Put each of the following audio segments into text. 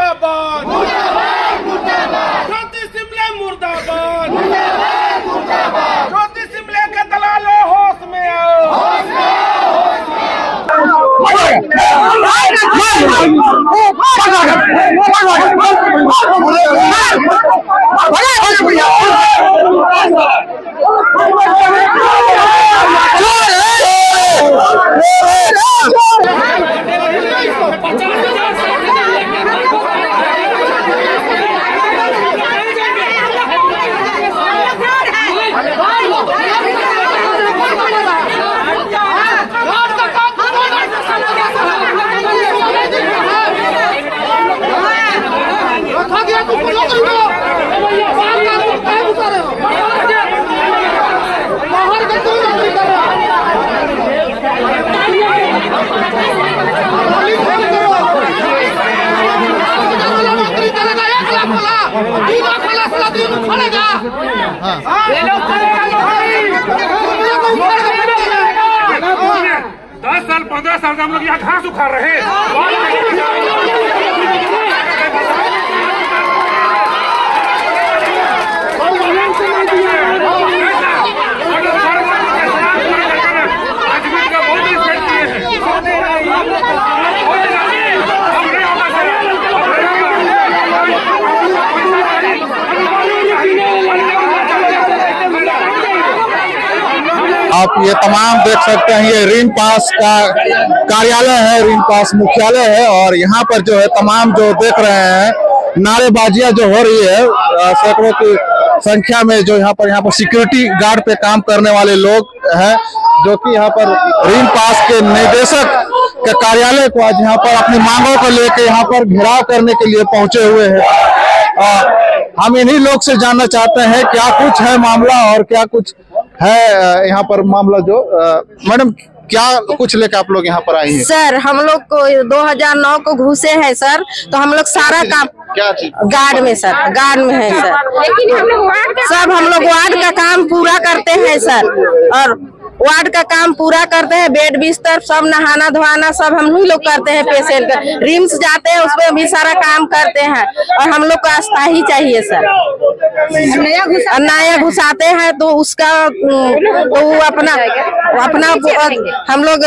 मुर्दाबाद, ज्योति शिमले मुर्दाबाद, ज्योति शिमले के दलालो होश में आओ। दस साल 15 साल से हम लोग यहाँ घास उखाड़ रहे हैं। आप ये तमाम देख सकते हैं, ये ऋण पास का कार्यालय है, ऋण पास मुख्यालय है। और यहाँ पर जो है तमाम जो देख रहे हैं नारेबाजियां जो हो रही है सैकड़ों की संख्या में, जो यहाँ पर सिक्योरिटी गार्ड पे काम करने वाले लोग हैं, जो कि यहाँ पर ऋण पास के निदेशक के कार्यालय को आज यहाँ पर अपनी मांगों को लेकर यहाँ पर घेराव करने के लिए पहुंचे हुए हैं। हम इन्हीं लोग से जानना चाहते हैं क्या कुछ है मामला और क्या कुछ है यहाँ पर मामला। जो मैडम क्या कुछ लेकर आप लोग यहाँ पर आई हैं? सर हम लोग को 2009 को घुसे हैं सर, तो हम लोग सारा काम क्या चीज गार्ड में सर, गार्ड में है सर। लेकिन हम लोग वार्ड का काम पूरा करते हैं सर, और वार्ड का काम पूरा करते हैं। बेड बिस्तर सब नहाना धोना सब हम ही लोग करते हैं। पेशेंट का रिम्स जाते हैं उसमें भी सारा काम करते हैं, और हम लोग को अस्थाई चाहिए सर। नया घुसाते हैं तो उसका तो अपना हम लोग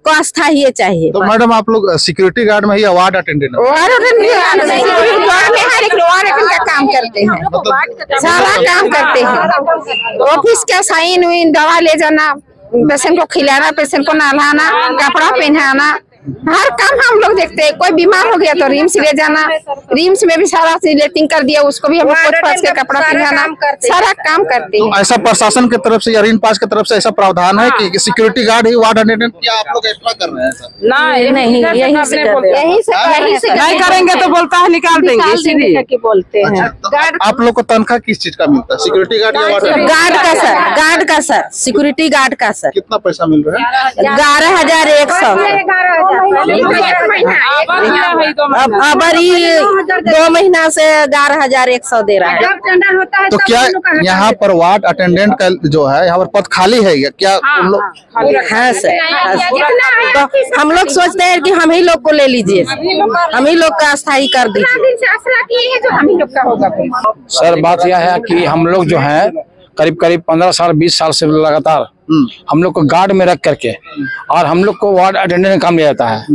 को अस्थाई चाहिए। तो मैडम आप लोग सिक्योरिटी गार्ड में ही वार्ड अटेंडेंट का काम करते हैं, सारा काम करते हैं। ऑफिस का साइन वाइन, दवा ले जाना, पेशेंट को खिलाना, पेशेंट को नहलाना, कपड़ा पहनाना, हर काम हम लोग देखते हैं। कोई बीमार हो गया तो रिम्स ले जाना, रिम्स में भी सारा सिलेटिंग कर दिया, उसको भी हम लोग के कपड़ा पहनाना, सारा काम करते हैं। ऐसा प्रशासन की तरफ से या ऋण पास की तरफ से ऐसा प्रावधान है कि सिक्योरिटी गार्ड ही वार्ड अटेंडेंट, क्या आप लोग एक्स्ट्रा कर रहे हैं सर? नहीं, यही से नहीं करेंगे तो बोलता है निकाल देंगे, इसीलिए बोलते हैं। आप लोग को तनख्वाह किस चीज का मिलता है? सिक्योरिटी गार्ड या गार्ड का सर, सिक्योरिटी गार्ड का सर। कितना पैसा मिल रहा है? 11,100। अब 2 महीना से 11,100 दे रहा है। तो क्या यहाँ पर वार्ड अटेंडेंट का जो है यहाँ पर पद खाली है क्या? हाँ सर, तो हम लोग सोचते हैं कि हम ही लोग को ले लीजिए, हम ही लोग का अस्थायी कर दीजिए। सर बात यह है कि हम लोग जो है करीब 15 साल 20 साल से लगातार हम लोग को गार्ड में रख करके, और हम लोग को वार्ड अटेंडेंट का काम लिया जाता है।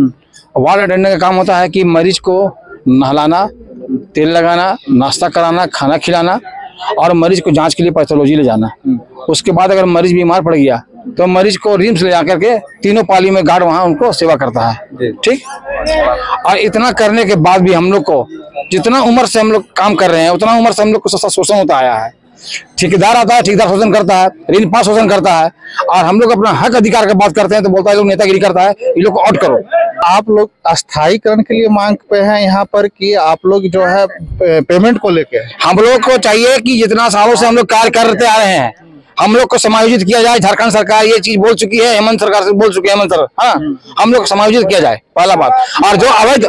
वार्ड अटेंडेंट का काम होता है कि मरीज को नहलाना, तेल लगाना, नाश्ता कराना, खाना खिलाना, और मरीज को जांच के लिए पैथोलॉजी ले जाना। उसके बाद अगर मरीज बीमार पड़ गया तो मरीज को रिम्स ले जाकर के तीनों पाली में गार्ड वहाँ उनको सेवा करता है। ठीक, और इतना करने के बाद भी हम लोग को जितना उम्र से हम लोग काम कर रहे हैं उतना उम्र से हम लोग को सस्ता शोषण होता आया है। ठेकेदार आता है, ठेकेदार शोषण करता है, ऋण पास शोषण करता है, और हम लोग अपना हक अधिकार की बात करते हैं तो बोलता है लोग नेतागिरी करता है, ये लोग को आउट करो। आप लोग अस्थायीकरण के लिए मांग पे हैं यहाँ पर कि आप लोग जो है पेमेंट को लेके? हम लोग को चाहिए कि जितना सालों से हम लोग कार्य करते आ रहे हैं हम लोग को समायोजित किया जाए। झारखंड सरकार ये चीज बोल चुकी है, हेमंत सरकार से बोल चुकी है, हेमंत सर, हाँ, हम लोग समायोजित किया जाए, पहला बात। और जो अवैध,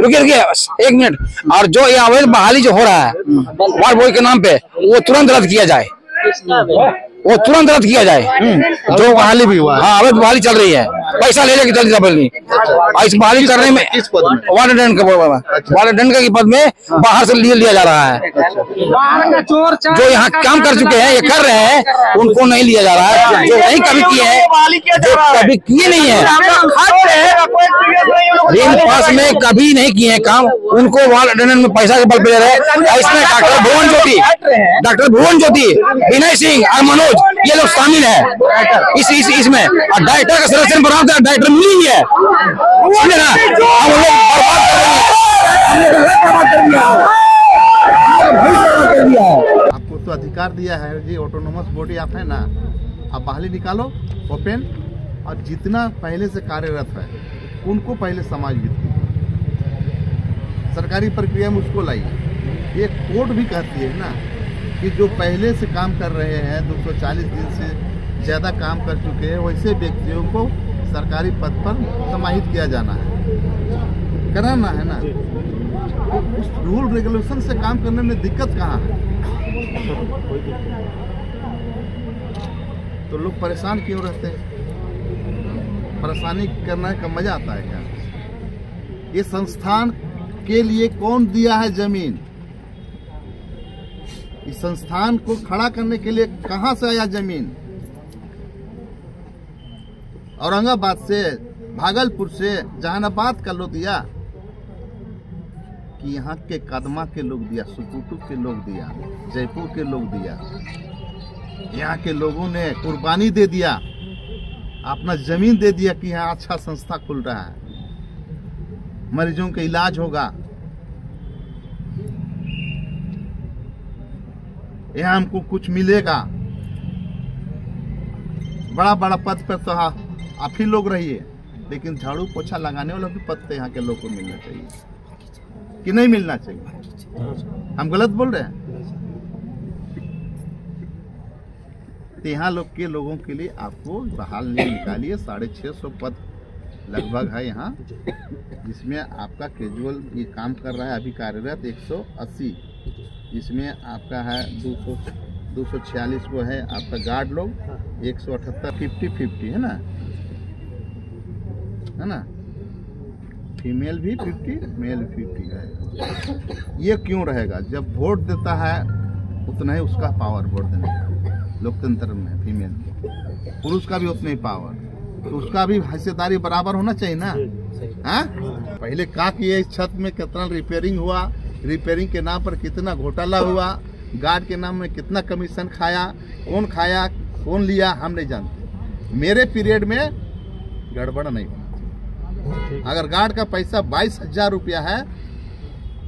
रुकिए 1 मिनट, और जो ये अवैध बहाली जो हो रहा है वार्ड बॉय के नाम पे, वो तुरंत रद्द किया जाए, वो तुरंत रद्द किया जाए। जो बहाली भी हुआ, हाँ, अवैध बहाली चल रही है पैसा ले लेके जल्दी डबल नहीं। इस बहाली करने में वार्ड अटेंडेंट के पद में बाहर से लिया जा रहा है। जो यहाँ काम कर चुके हैं, ये कर रहे हैं, उनको नहीं लिया जा रहा है। जो नहीं कभी किए हैं, जो कभी किए नहीं है, रेन पास में कभी नहीं किए हैं काम, उनको वार्ड अटेंडेंट में पैसा के बल पे ले रहे हैं। इसमें डॉक्टर भुवन ज्योति, विनय सिंह और मनोज, ये लोग शामिल है इसमें। और डायरेक्टर का सिलेक्शन बनाओ, डायरेक्टर मिली है, समझे ना? हम लोग बर्बाद कर रहे हैं। आपको तो अधिकार दिया है जी, ऑटोनोमस बॉडी आप है ना, आप बहाली निकालो ओपन, और जितना पहले से कार्यरत है उनको पहले समायोजित कीजिए, सरकारी प्रक्रिया में उसको लाइए। ये कोर्ट भी कहती है ना कि जो पहले से काम कर रहे हैं, 240 दिन से ज़्यादा काम कर चुके हैं, वैसे व्यक्तियों को सरकारी पद पर समाहित किया जाना है, कराना है ना। तो उस रूल रेगुलेशन से काम करने में दिक्कत कहाँ है? तो लोग परेशान क्यों रहते हैं? परेशानी करने का मजा आता है क्या? ये संस्थान के लिए कौन दिया है जमीन? इस संस्थान को खड़ा करने के लिए कहां से आया जमीन? औरंगाबाद से, भागलपुर से, जहानाबाद का लोग दिया कि यहाँ के कदमा के लोग दिया, सुकुटू के लोग दिया, जयपुर के लोग दिया। यहाँ के लोगों ने कुर्बानी दे दिया, अपना जमीन दे दिया कि यहाँ अच्छा संस्था खुल रहा है, मरीजों का इलाज होगा, यहाँ हमको कुछ मिलेगा। बड़ा बड़ा पद पर तो आप ही लोग रहिए, लेकिन झाड़ू पोछा लगाने वाला भी पद तो यहाँ के लोग को मिलना चाहिए कि नहीं मिलना चाहिए? हम गलत बोल रहे हैं? तो यहाँ लोग के लोगों के लिए आपको बहाल नहीं निकालिए। 650 पद लगभग है यहाँ, जिसमें आपका कैजुअल ये काम कर रहा है अभी कार्यरत 180, इसमें आपका है 246 वो है आपका गार्ड लोग, 178 50-50 है ना? फीमेल भी 50, मेल 50 है। ये क्यों रहेगा? जब वोट देता है उतना ही उसका पावर वोट देने का, लोकतंत्र में फीमेल, पुरुष का भी उतना ही पावर, तो उसका भी हिस्सेदारी बराबर होना चाहिए ना। हाँ, पहले कहा कि इस छत में कितना रिपेयरिंग हुआ, रिपेयरिंग के नाम पर कितना घोटाला हुआ, गार्ड के नाम में कितना कमीशन खाया, कौन लिया, हम नहीं जानते। मेरे पीरियड में गड़बड़ नहीं हुआ। अगर गार्ड का पैसा 22,000 रुपया है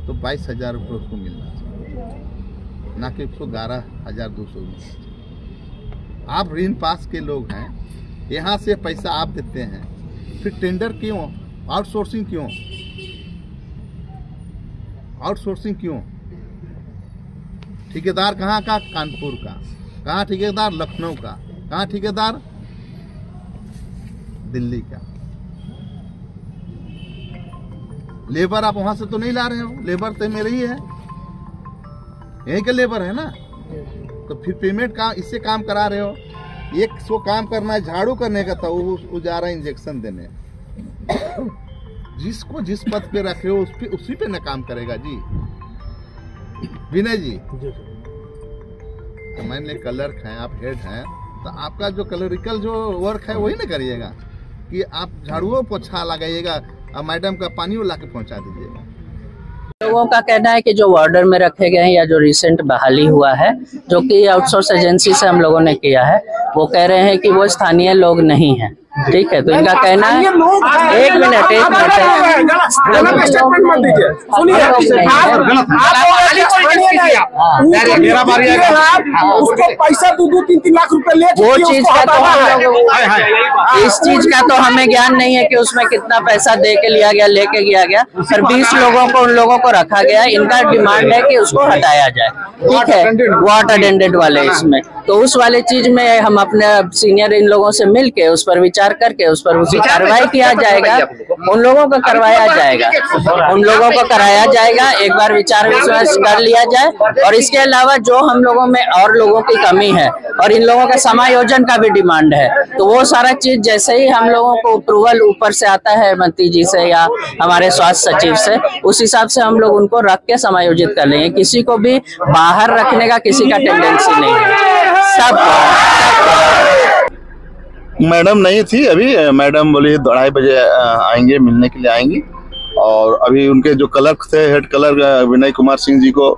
तो 22,000 रुपये उसको मिलना चाहिए, ना कि उसको 11,200। आप ऋण पास के लोग हैं, यहाँ से पैसा आप देते हैं, फिर टेंडर क्यों, आउटसोर्सिंग क्यों? आउटसोर्सिंग क्यों? ठेकेदार कहाँ का? कानपुर का। कहाँ ठेकेदार? लखनऊ का। कहाँ ठेकेदार? दिल्ली का। लेबर आप वहां से तो नहीं ला रहे हो, लेबर तो मेरे ही है, यहीं का लेबर है ना। तो फिर पेमेंट का इससे काम करा रहे हो। 100 काम करना है, झाड़ू करने का था, वो जा रहा है इंजेक्शन देने। जिसको जिस पद पे रखे हो उसी पे न काम करेगा जी। विनय जी, तो मैंने क्लर्क हैं, आप हेड हैं, तो आपका जो क्लरिकल जो वर्क है वही ना करिएगा कि आप झाड़ुओं पोछा लगाइएगा और मैडम का पानी ला के पहुंचा दीजिएगा। लोगों का कहना है कि जो वार्डर में रखे गए हैं या जो रिसेंट बहाली हुआ है, जो कि आउटसोर्स एजेंसी से हम लोगों ने किया है, वो कह रहे हैं कि वो स्थानीय लोग नहीं हैं। ठीक है, तो इनका कहना है, एक मिनट उसको पैसा 2-3 लाख रुपए ले, वो चीज का तो इस चीज का तो हमें ज्ञान नहीं है कि उसमें कितना पैसा दे के लिया गया, लेके गया गया। पर 20 लोगों को, उन लोगों को रखा गया। इनका डिमांड है कि उसको हटाया जाए। ठीक है, वार्ड अटेंडेंट वाले इसमें, तो उस वाले चीज में हम अपने सीनियर इन लोगों से मिलके उस पर विचार करके उस पर उसी कार्रवाई किया जाएगा। उन लोगों को करवाया जाएगा, उन लोगों को कराया जाएगा। एक बार विचार विमर्श कर लिया जाए। और इसके अलावा जो हम लोगों में और लोगों की कमी है और इन लोगों का समायोजन का भी डिमांड है, तो वो सारा चीज जैसे ही हम लोगों को अप्रूवल ऊपर से आता है मंत्री जी से या हमारे स्वास्थ्य सचिव से, उस हिसाब से हम लोग उनको रख के समायोजित कर लेंगे। किसी को भी बाहर रखने का किसी का टेंडेंसी नहीं है। सब मैडम नहीं थी अभी, मैडम बोली 2:30 बजे आएंगे, मिलने के लिए आएंगी। और अभी उनके जो क्लर्क थे, हेड क्लर्क विनय कुमार सिंह जी को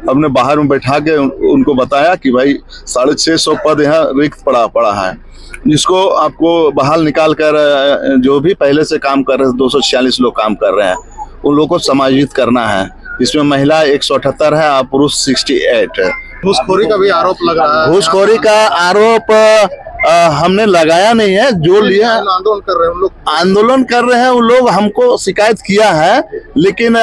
हमने बाहर में बैठा के उनको बताया कि भाई 650 पद यहाँ रिक्त पड़ा है, जिसको आपको बहाल निकाल कर जो भी पहले से काम कर रहे हैं 246 लोग काम कर रहे हैं, उन लोगों को समायोजित करना है। इसमें महिला 178 है और पुरुष 68 है। घूसखोरी का भी आरोप लग रहा है। घूसखोरी का आरोप हमने लगाया नहीं है, जो लिया आंदोलन कर रहे हैं उन लोग, आंदोलन कर रहे हैं उन लोग, हमको शिकायत किया है, लेकिन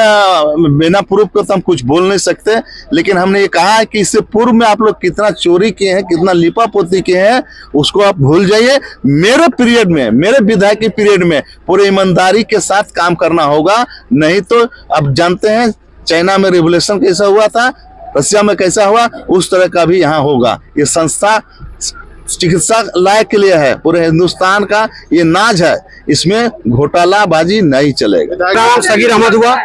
बिना प्रूफ के तो हम कुछ बोल नहीं सकते। लेकिन हमने ये कहा है कि इससे पूर्व में आप लोग कितना चोरी किए हैं, कितना लिपापोती किए हैं, उसको आप भूल जाइए। मेरे पीरियड में, मेरे विधायक के पीरियड में पूरे ईमानदारी के साथ काम करना होगा, नहीं तो आप जानते हैं चाइना में रिवोल्यूशन कैसा हुआ था, रशिया में कैसा हुआ, उस तरह का भी यहाँ होगा। ये संस्था चिकित्सा लायक के लिए है, पूरे हिंदुस्तान का ये नाज है, इसमें घोटालाबाजी नहीं चलेगा। नाम सगीर अहमद हुआ,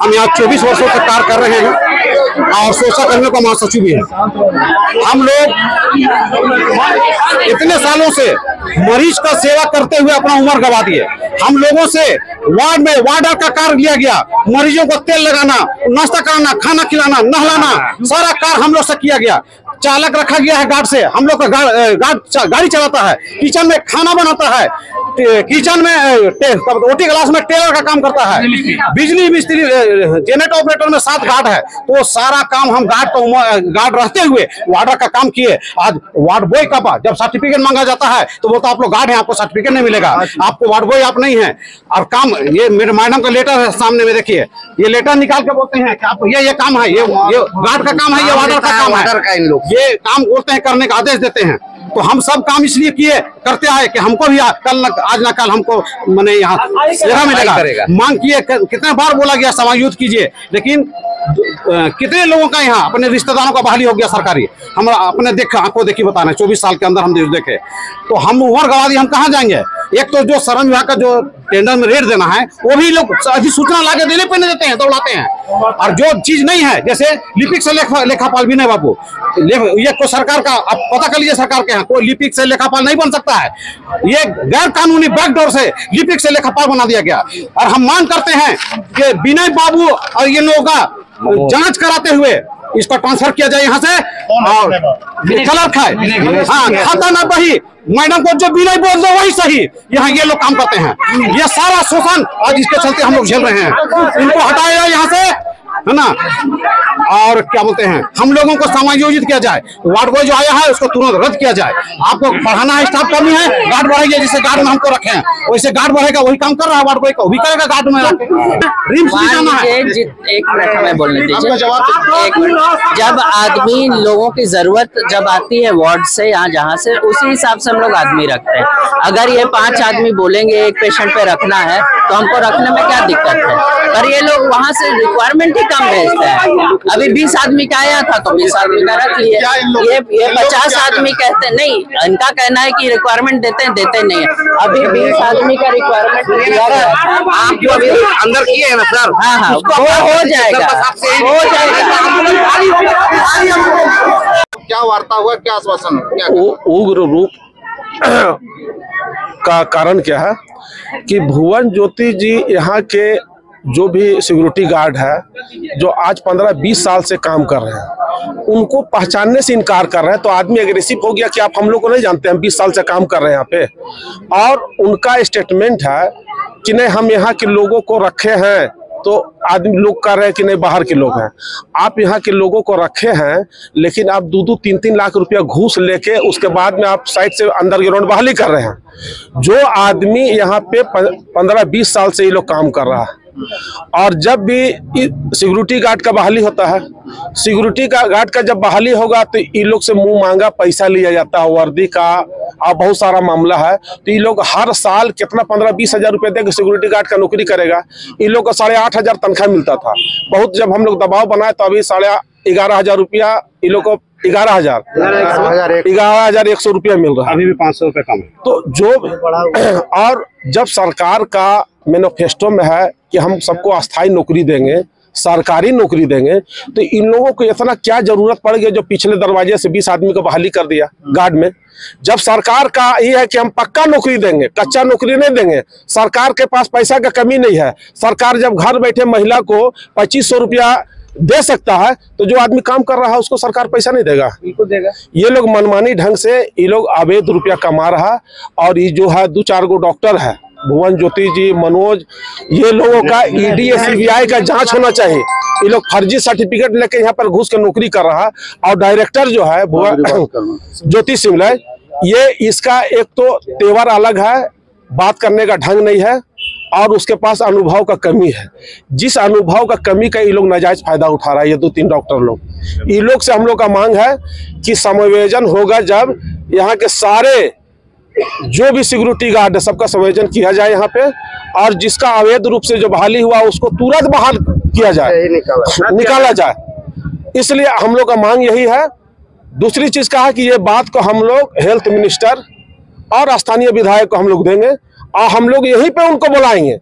हम यहाँ 24 वर्षों से कार्य कर रहे हैं और सोशल कर्मियों का महासचिव भी है। हम लोग इतने सालों से मरीज का सेवा करते हुए अपना उम्र गवा दिए। हम लोगों से वार्ड में वार्डर का कार्य लिया गया, मरीजों को तेल लगाना, नाश्ता कराना, खाना खिलाना, नहलाना, सारा कार्य हम लोग से किया गया। चालक रखा गया है गार्ड से, हम लोग का गाड़ी चलाता है, किचन में खाना बनाता है, किचन में ओटी क्लास में टेलर का काम करता है, बिजली मिस्त्री, जनरेटर ऑपरेटर में 7 गार्ड है। तो सारा काम हम गार्ड रहते हुए वार्डर का काम किए। आज वार्ड बॉय का जब सर्टिफिकेट मांगा जाता है तो बोलता आप लोग गार्ड हैं, आपको सर्टिफिकेट नहीं मिलेगा, आपको वार्ड बॉय आप नहीं है। और काम ये मेरे मैडम का लेटर है सामने में, देखिए ये लेटर निकाल के बोलते हैं कि आप ये काम है, ये गार्ड का काम है, ये वार्डर का काम है, इन लोग ये काम बोलते हैं, करने का आदेश देते हैं। तो हम सब काम इसलिए किए करते आए कि हमको भी आज ना कल हमको मैंने यहाँ सेवा मिलेगा। मांग किए, कितने बार बोला गया समायोजित कीजिए, लेकिन कितने लोगों का यहाँ अपने रिश्तेदारों का बहाली हो गया सरकारी। हम अपने आंखों देखी बताना 24 साल के अंदर हम देखे, तो हम उम्र गवा दी, हम कहाँ जाएंगे। एक तो जो श्रम विभाग का जो टेंडर में रेट देना है वो भी लोग अधिसूचना लाके देने पे नहीं देते हैं, दौड़ाते हैं। और जो चीज नहीं है, जैसे लिपिक से लेखापाल विनय बाबू, ये को सरकार का आप पता कर लीजिए, सरकार के यहाँ कोई लिपिक से लेखापाल नहीं बन सकता है। ये गैर कानूनी बैकडोर से लिपिक से लेखापाल बना दिया गया। और हम मांग करते हैं कि विनय बाबू और ये लोगों का जांच कराते हुए इसको ट्रांसफर किया जाए यहाँ से। और क्लर्क है, हाँ, खाता ना बही, मैडम को जो विनय बोल दो वही सही, यहाँ ये लोग काम करते हैं। ये सारा शोषण आज इसके चलते हम लोग झेल रहे हैं, इनको हटाया यहाँ से, है ना। और क्या बोलते हैं, हम लोगों को समायोजित किया जाए, वार्ड बॉय जो आया है उसको तुरंत रद्द किया जाए। आपको बढ़ाना है, स्टाफ कमी है, गार्ड बढ़ाइए, जिससे गार्ड में हमको रखें, वैसे गार्ड बढ़ेगा, वही काम कर रहा है वार्ड बॉय का, वही करेगा गार्ड में रिम्स भी जाना है। एक मिनट हमें बोलने दीजिए, एक मिनट। जब आदमी लोगों की जरूरत जब आती है वार्ड से यहाँ जहाँ से, उसी हिसाब से हम लोग आदमी रखते हैं। अगर ये 5 आदमी बोलेंगे एक पेशेंट पे रखना है तो हमको रखने में क्या दिक्कत है, पर ये लोग वहाँ से रिक्वायरमेंट ही कम भेजते हैं। अभी 20 आदमी का आया था तो 20 आदमी का रख लिए, ये 50 आदमी कहते नहीं, इनका कहना है कि रिक्वायरमेंट देते नहीं है। अभी 20 आदमी का रिक्वायरमेंट दिया गया, आप जो अभी अंदर किए हैं ना सर, हाँ हाँ वो हो जाएगा, हो जाएगा। क्या वार्ता हुआ, क्या आश्वासन, क्या उग्र रूप का कारण क्या है कि भुवन ज्योति जी यहाँ के जो भी सिक्योरिटी गार्ड है, जो आज 15-20 साल से काम कर रहे हैं, उनको पहचानने से इनकार कर रहे हैं। तो आदमी एग्रेसिव हो गया कि आप हम लोग को नहीं जानते, हम 20 साल से काम कर रहे हैं यहाँ पे। और उनका स्टेटमेंट है कि नहीं हम यहाँ के लोगों को रखे हैं, तो आदमी लोग कह रहे हैं कि नहीं बाहर के लोग हैं। आप यहाँ के लोगों को रखे हैं, लेकिन आप 2-2, 3-3 लाख रुपया घूस लेके उसके बाद में आप साइड से अंडरग्राउंड बहाली कर रहे हैं। जो आदमी यहाँ पे 15-20 साल से ये लोग काम कर रहा है, और जब भी सिक्योरिटी गार्ड का बहाली होता है, सिक्योरिटी का गार्ड का जब बहाली होगा तो इन लोग से मुंह मांगा पैसा लिया जाता है, वर्दी का और बहुत सारा मामला है। तो ये लोग हर साल कितना 15-20 हजार रुपए देकर सिक्योरिटी गार्ड का नौकरी करेगा। इन लोग को 8,500 तनख्वाह मिलता था। बहुत जब हम लोग दबाव बनाए तो अभी 11,500 रुपया इन लोग को 11,100 रुपया मिल रहा है। अभी भी 500 रुपये कम है। तो जो और जब सरकार का मैनिफेस्टो में है कि हम सबको अस्थायी नौकरी देंगे, सरकारी नौकरी देंगे, तो इन लोगों को इतना क्या जरूरत पड़ गई जो पिछले दरवाजे से 20 आदमी को बहाली कर दिया गार्ड में। जब सरकार का ये है कि हम पक्का नौकरी देंगे, कच्चा नौकरी नहीं देंगे, सरकार के पास पैसा का कमी नहीं है। सरकार जब घर बैठे महिला को 2500 रुपया दे सकता है तो जो आदमी काम कर रहा है उसको सरकार पैसा नहीं देगा, बिल्कुल देगा। ये लोग मनमानी ढंग से ये लोग अवैध रुपया कमा रहा। और ये जो है 2-4 गो डॉक्टर है, भुवन ज्योति जी, मनोज, ये लोगों का ईडी सीबीआई का जांच होना चाहिए। ये लोग फर्जी सर्टिफिकेट लेके यहाँ पर घुस के नौकरी कर रहा। और डायरेक्टर जो है ज्योति सिंह, ये इसका एक तो तेवर अलग है, बात करने का ढंग नहीं है और उसके पास अनुभव का कमी है। जिस अनुभव का कमी का ये लोग नाजायज फायदा उठा रहा है। ये 2-3 डॉक्टर लोग, ये लोग से हम लोग का मांग है कि समायोजन होगा जब यहाँ के सारे जो भी सिक्योरिटी गार्ड है सबका समायोजन किया जाए यहाँ पे, और जिसका अवैध रूप से जो बहाली हुआ उसको तुरंत बहाल किया जाए, निकाला जाए। इसलिए हम लोग का मांग यही है। दूसरी चीज का है कि ये बात को हम लोग हेल्थ मिनिस्टर और स्थानीय विधायक को हम लोग देंगे और हम लोग यहीं पे उनको बुलाएंगे।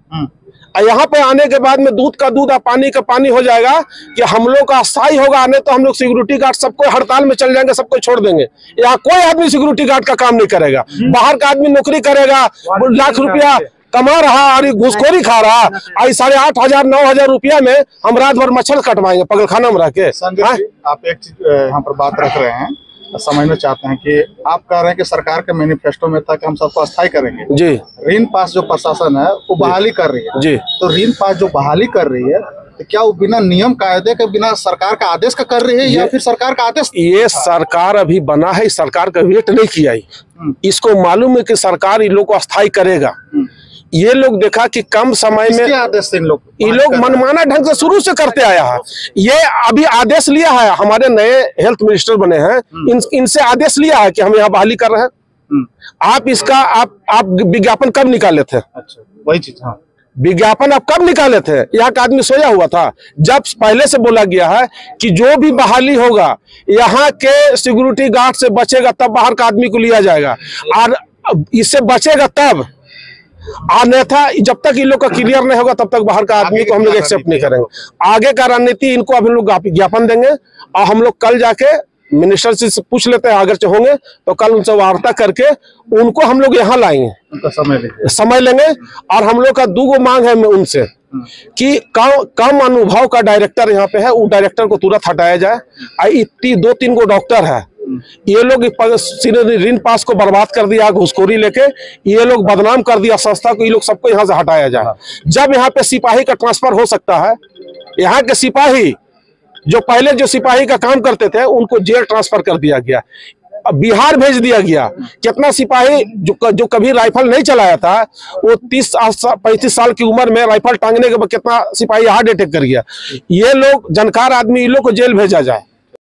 और यहाँ पे आने के बाद में दूध का दूध और पानी का पानी हो जाएगा कि हम लोग का अस्थायी होगा। नहीं तो हम लोग सिक्योरिटी गार्ड सबको हड़ताल में चल जाएंगे, सबको छोड़ देंगे। यहाँ कोई आदमी सिक्योरिटी गार्ड का काम नहीं करेगा। बाहर का आदमी नौकरी करेगा, लाख रुपया कमा रहा और घूसखोरी खा रहा। और 8,500 9,000 रुपया में हम रात भर मच्छर कटवाएंगे पगलखाना में रह के। आप एक चीज यहाँ पर बात रख रहे हैं, समझना चाहते हैं कि आप कह रहे हैं कि सरकार के मैनिफेस्टो में था कि हम सबको अस्थायी करेंगे जी। ऋण पास जो प्रशासन है वो बहाली कर रही है जी। तो ऋण पास जो बहाली कर रही है तो क्या वो बिना नियम कायदे के, बिना सरकार का आदेश का कर रही है या फिर सरकार का आदेश? ये सरकार अभी बना है, सरकार का वेट नहीं किया। इसको मालूम है कि सरकार इन लोग को अस्थायी करेगा। ये लोग देखा कि कम समय में आदेश इन लोग ये लोग मनमाना ढंग से शुरू से करते आया है। ये अभी आदेश लिया है, हमारे नए हेल्थ मिनिस्टर बने हैं, इनसे आदेश लिया है कि हम यहाँ बहाली कर रहे हैं। आप इसका आप विज्ञापन कब निकाले थे? अच्छा, वही चीज। हाँ, विज्ञापन आप कब निकाले थे? यहाँ का आदमी सोया हुआ था जब पहले से बोला गया है कि जो भी बहाली होगा यहाँ के सिक्योरिटी गार्ड से बचेगा तब बाहर का आदमी को लिया जाएगा, और इससे बचेगा तब। अन्यथा जब तक इन लोग का क्लियर नहीं होगा तब तक बाहर का आदमी को हम लोग एक्सेप्ट नहीं करेंगे। आगे का रणनीति इनको अभी लोग ज्ञापन देंगे और हम लोग कल जाके मिनिस्टर से पूछ लेते हैं, अगर चाहोगे तो कल उनसे वार्ता करके उनको हम लोग यहाँ लाएंगे, समय लेंगे। और हम लोग का 2 मांग है उनसे कि कम अनुभव का डायरेक्टर यहाँ पे है, वो डायरेक्टर को तुरंत हटाया जाए। 2-3 गो डॉक्टर है, ये लोग ऋण पास को बर्बाद कर दिया घूसखोरी लेके, ये लोग बदनाम कर दिया संस्था को। ये लोग सबको यहाँ से हटाया जाए। जब यहाँ पे सिपाही का ट्रांसफर हो सकता है, यहाँ के सिपाही जो पहले जो सिपाही का काम करते थे उनको जेल ट्रांसफर कर दिया गया, बिहार भेज दिया गया। कितना सिपाही जो कभी राइफल नहीं चलाया था वो 30-35 साल की उम्र में राइफल टांगने के बाद कितना सिपाही हार्ट अटैक कर गया। ये लोग जानकार आदमी, इन लोग को जेल भेजा जाए।